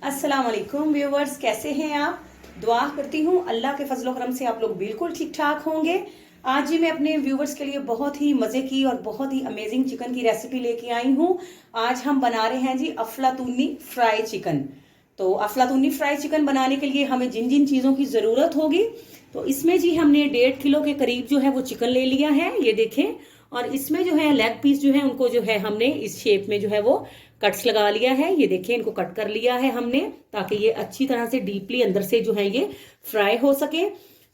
अस्सलाम वालेकुम व्यूवर्स, कैसे हैं आप। दुआ करती हूँ अल्लाह के फजल करम से आप लोग बिल्कुल ठीक ठाक होंगे। आज ही मैं अपने व्यूवर्स के लिए बहुत ही मज़े की और बहुत ही अमेजिंग चिकन की रेसिपी लेके आई हूँ। आज हम बना रहे हैं जी अफलातूनी फ्राई चिकन। तो अफलातूनी फ्राई चिकन बनाने के लिए हमें जिन जिन चीज़ों की ज़रूरत होगी, तो इसमें जी हमने 1.5 किलो के करीब जो है वो चिकन ले लिया है, ये देखें। और इसमें जो है लेग पीस जो है उनको जो है हमने इस शेप में जो है वो कट्स लगा लिया है, ये देखिए इनको कट कर लिया है हमने, ताकि ये अच्छी तरह से डीपली अंदर से जो है ये फ्राई हो सके।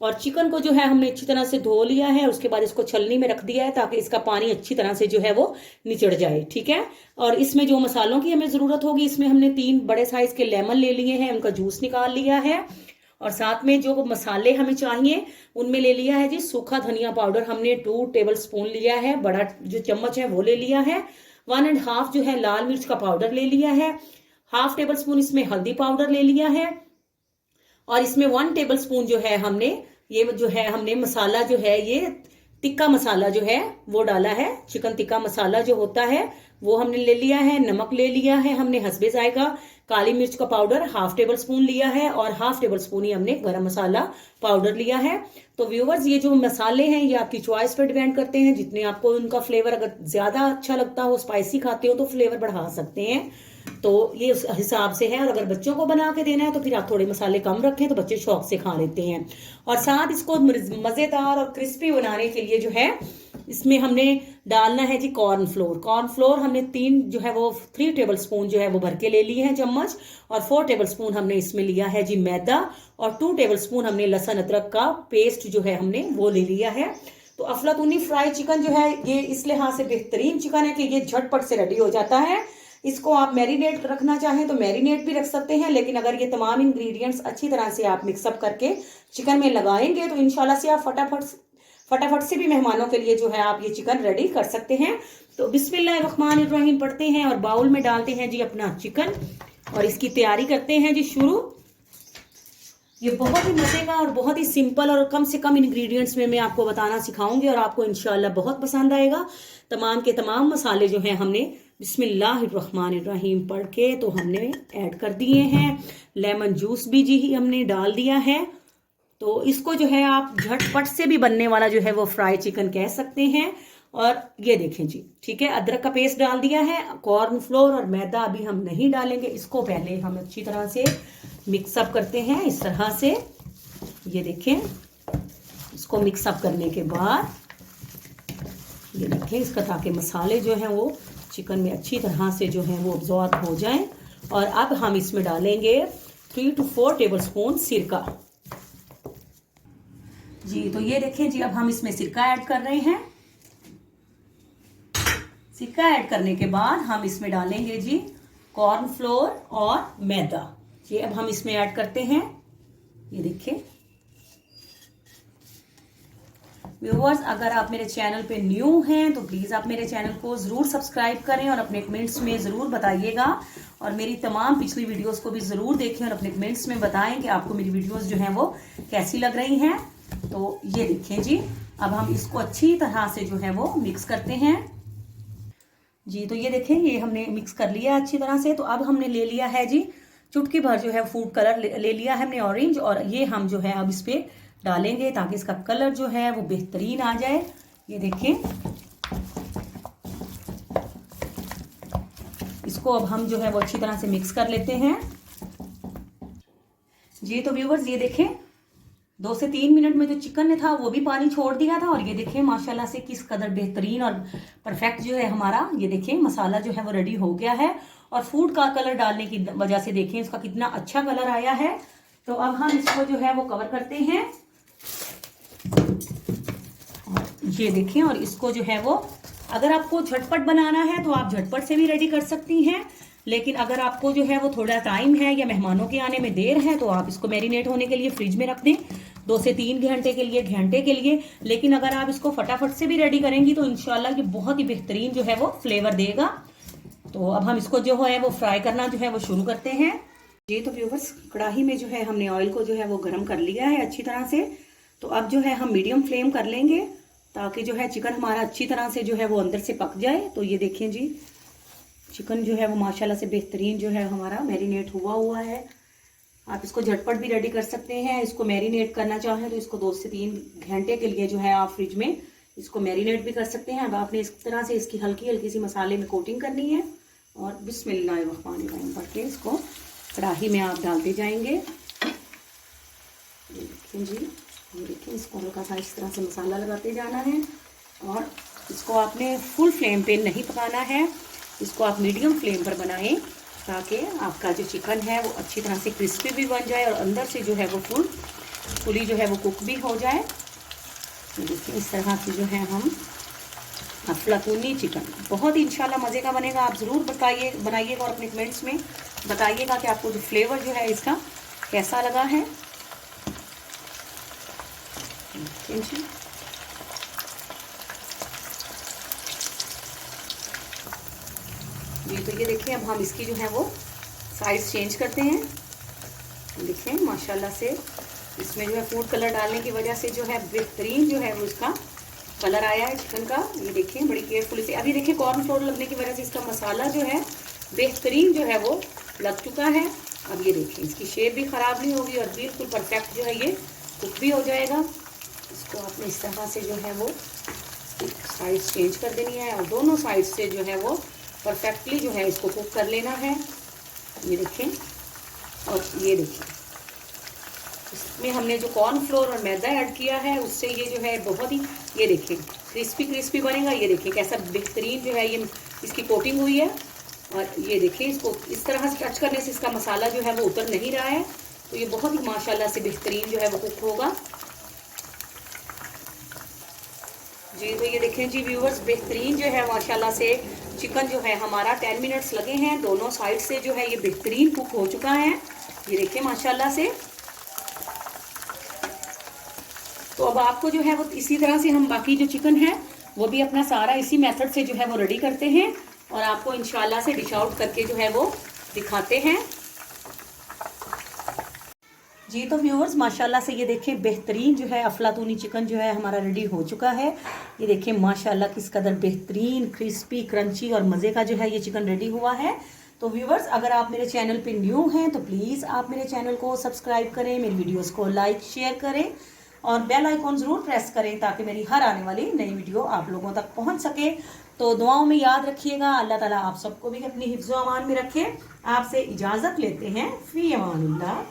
और चिकन को जो है हमने अच्छी तरह से धो लिया है, उसके बाद इसको छलनी में रख दिया है ताकि इसका पानी अच्छी तरह से जो है वो निचड़ जाए, ठीक है। और इसमें जो मसालों की हमें जरूरत होगी, इसमें हमने 3 बड़े साइज के लेमन ले लिए हैं, उनका जूस निकाल लिया है। और साथ में जो मसाले हमें चाहिए उनमें ले लिया है जी सूखा धनिया पाउडर, हमने 2 टेबल स्पून लिया है, बड़ा जो चम्मच है वो ले लिया है। 1.5 जो है लाल मिर्च का पाउडर ले लिया है। 1/2 टेबल स्पून इसमें हल्दी पाउडर ले लिया है। और इसमें 1 टेबल स्पून जो है हमने मसाला जो है ये टिक्का मसाला जो है वो डाला है। चिकन टिक्का मसाला जो होता है वो हमने ले लिया है। नमक ले लिया है हमने हस्बे जायका। काली मिर्च का पाउडर 1/2 टेबल स्पून लिया है और 1/2 टेबल स्पून ही हमने गरम मसाला पाउडर लिया है। तो व्यूवर्स, ये जो मसाले हैं ये आपकी चॉइस पर डिपेंड करते हैं, जितने आपको उनका फ्लेवर अगर ज्यादा अच्छा लगता हो, स्पाइसी खाते हो तो फ्लेवर बढ़ा सकते हैं, तो ये उस हिसाब से है। और अगर बच्चों को बना के देना है तो फिर आप थोड़े मसाले कम रखें, तो बच्चे शौक से खा लेते हैं। और साथ इसको मजेदार और क्रिस्पी बनाने के लिए जो है इसमें हमने डालना है जी कॉर्न फ्लोर। कॉर्न फ्लोर हमने 3 टेबल स्पून जो है वो भर के ले लिए हैं चम्मच। और 4 टेबल स्पून हमने इसमें लिया है जी मैदा। और 2 टेबल स्पून हमने लहसुन अदरक का पेस्ट जो है हमने वो ले लिया है। तो अफलातूनी फ्राई चिकन जो है ये इस लिहाज से बेहतरीन चिकन है कि ये झटपट से रेडी हो जाता है। इसको आप मैरिनेट रखना चाहें तो मैरिनेट भी रख सकते हैं, लेकिन अगर ये तमाम इंग्रेडिएंट्स अच्छी तरह से आप मिक्सअप करके चिकन में लगाएंगे तो इंशाल्लाह से आप फटाफट से भी मेहमानों के लिए जो है आप ये चिकन रेडी कर सकते हैं। तो बिस्मिल्लाहिर्रहमानिर्रहीम पढ़ते हैं और बाउल में डालते हैं जी अपना चिकन और इसकी तैयारी करते हैं जी शुरू। ये बहुत ही मजे का और बहुत ही सिंपल और कम से कम इंग्रेडिएंट्स में मैं आपको बताना सिखाऊंगी और आपको इंशाल्लाह बहुत पसंद आएगा। तमाम के तमाम मसाले जो हैं हमने बिस्मिल्लाहिर्रहमानिर्रहीम पढ़ के तो हमने ऐड कर दिए हैं। लेमन जूस भी जी हमने डाल दिया है। तो इसको जो है आप झटपट से भी बनने वाला जो है वो फ्राई चिकन कह सकते हैं। और ये देखें जी, ठीक है, अदरक का पेस्ट डाल दिया है। कॉर्न फ्लोर और मैदा अभी हम नहीं डालेंगे, इसको पहले हम अच्छी तरह से मिक्सअप करते हैं इस तरह से। ये देखें, इसको मिक्सअप करने के बाद ये देखें इसका, ताकि मसाले जो हैं वो चिकन में अच्छी तरह से जो है वो अब्जॉर्ब हो जाएं। और अब हम इसमें डालेंगे 3 to 4 टेबल स्पून सिरका जी। तो ये देखें जी, अब हम इसमें सिरका ऐड कर रहे हैं। सिरका ऐड करने के बाद हम इसमें डालेंगे जी कॉर्न फ्लोर और मैदा जी। अब हम इसमें ऐड करते हैं, ये देखिए व्यूअर्स, अगर आप मेरे चैनल पे न्यू हैं तो प्लीज़ आप मेरे चैनल को ज़रूर सब्सक्राइब करें और अपने कमेंट्स में ज़रूर बताइएगा। और मेरी तमाम पिछली वीडियोस को भी ज़रूर देखें और अपने कमेंट्स में बताएं कि आपको मेरी वीडियोस जो हैं वो कैसी लग रही हैं। तो ये देखें जी, अब हम इसको अच्छी तरह से जो है वो मिक्स करते हैं जी। तो ये देखें, ये हमने मिक्स कर लिया अच्छी तरह से। तो अब हमने ले लिया है जी चुटकी भर जो है फूड कलर ले लिया है हमने ऑरेंज, और ये हम जो है अब इस पे डालेंगे ताकि इसका कलर जो है वो बेहतरीन आ जाए। ये देखें, इसको अब हम जो है वो अच्छी तरह से मिक्स कर लेते हैं जी। तो व्यूवर्स, ये देखें 2 से 3 मिनट में जो चिकन था वो भी पानी छोड़ दिया था। और ये देखें माशाल्लाह से किस कदर बेहतरीन और परफेक्ट जो है हमारा, ये देखें मसाला जो है वो रेडी हो गया है। और फूड का कलर डालने की वजह से देखें इसका कितना अच्छा कलर आया है। तो अब हम इसको जो है वो कवर करते हैं, ये देखें। और इसको जो है वो, अगर आपको झटपट बनाना है तो आप झटपट से भी रेडी कर सकती हैं, लेकिन अगर आपको जो है वो थोड़ा टाइम है या मेहमानों के आने में देर है तो आप इसको मैरिनेट होने के लिए फ्रिज में रख दें 2 से 3 घंटे के लिए। लेकिन अगर आप इसको फटाफट से भी रेडी करेंगी तो इंशाल्लाह ये बहुत ही बेहतरीन जो है वो फ्लेवर देगा। तो अब हम इसको जो है वो फ्राई करना जो है वो शुरू करते हैं जी। तो व्यूवर्स, कढ़ाई में जो है हमने ऑयल को जो है वो गर्म कर लिया है अच्छी तरह से। तो अब जो है हम मीडियम फ्लेम कर लेंगे ताकि जो है चिकन हमारा अच्छी तरह से जो है वो अंदर से पक जाए। तो ये देखें जी, चिकन जो है वो माशाल्लाह से बेहतरीन जो है हमारा मैरिनेट हुआ है। आप इसको झटपट भी रेडी कर सकते हैं। इसको मैरिनेट करना चाहें तो इसको 2 से 3 घंटे के लिए जो है आप फ्रिज में इसको मैरिनेट भी कर सकते हैं। अब आपने इस तरह से इसकी हल्की हल्की सी मसाले में कोटिंग करनी है और बिस्मिल्लाहिर्रहमानिर्रहीम करके इसको कढ़ाई में आप डालते जाएंगे। देखिए जी, ये देखिए, इसको हल्का सा इस तरह से मसाला लगाते जाना है और इसको आपने फुल फ्लेम पे नहीं पकाना है, इसको आप मीडियम फ्लेम पर बनाएं ताकि आपका जो चिकन है वो अच्छी तरह से क्रिस्पी भी बन जाए और अंदर से जो है वो फुली जो है वो कुक भी हो जाए। देखिए इस तरह की जो है हम अफलातूनी चिकन बहुत ही इंशाल्लाह मज़े का बनेगा। आप ज़रूर बनाइएगा और अपने कमेंट्स में बताइएगा कि आपको जो फ्लेवर जो है इसका कैसा लगा है। जी तो ये देखिए, अब हम इसकी जो है वो साइड्स चेंज करते हैं। देखिए माशाल्लाह से इसमें जो है फूड कलर डालने की वजह से जो है बेहतरीन जो है वो इसका कलर आया है चिकन का। ये देखिए बड़ी केयरफुली से, अभी देखिए कॉर्नफ्लोर लगने की वजह से इसका मसाला जो है बेहतरीन जो है वो लग चुका है। अब ये देखिए इसकी शेप भी ख़राब नहीं होगी और बिल्कुल परफेक्ट जो है ये कुक भी हो जाएगा। इसको आपने इस तरह से जो है वो साइड चेंज कर देनी है और दोनों साइड से जो है वो परफेक्टली जो है इसको कुक कर लेना है। ये देखें, और ये देखिए इसमें हमने जो कॉर्नफ्लोर और मैदा ऐड किया है उससे ये जो है बहुत ही, ये देखिए क्रिस्पी बनेगा। ये देखिए कैसा बेहतरीन जो है ये इसकी कोटिंग हुई है और ये देखिए इसको इस तरह से टच करने से इसका मसाला जो है वो उतर नहीं रहा है, तो ये बहुत ही माशाल्लाह से बेहतरीन जो है वो कुक होगा। जी तो ये देखें जी व्यूअर्स, बेहतरीन जो है माशाल्लाह से चिकन जो है हमारा 10 मिनट्स लगे हैं, दोनों साइड से जो है ये बेहतरीन कुक हो चुका है। ये देखिए माशाल्लाह से। तो अब आपको जो है वो इसी तरह से हम बाकी जो चिकन है वो भी अपना सारा इसी मेथड से जो है वो रेडी करते हैं और आपको इंशाल्लाह से डिश आउट करके जो है वो दिखाते हैं। जी तो व्यूअर्स माशाल्लाह से ये देखें बेहतरीन जो है अफलातूनी चिकन जो है हमारा रेडी हो चुका है। ये देखें माशाल्लाह किस कदर बेहतरीन क्रिस्पी क्रंची और मज़े का जो है ये चिकन रेडी हुआ है। तो व्यूअर्स अगर आप मेरे चैनल पे न्यू हैं तो प्लीज़ आप मेरे चैनल को सब्सक्राइब करें, मेरी वीडियोस को लाइक शेयर करें और बेल आइकॉन ज़रूर प्रेस करें ताकि मेरी हर आने वाली नई वीडियो आप लोगों तक पहुँच सके। तो दुआओं में याद रखिएगा। अल्लाह ताला आप सबको भी अपनी हिफ्ज़-ओ-अमान में रखे। आपसे इजाज़त लेते हैं। फ़ी अमानिल्लाह।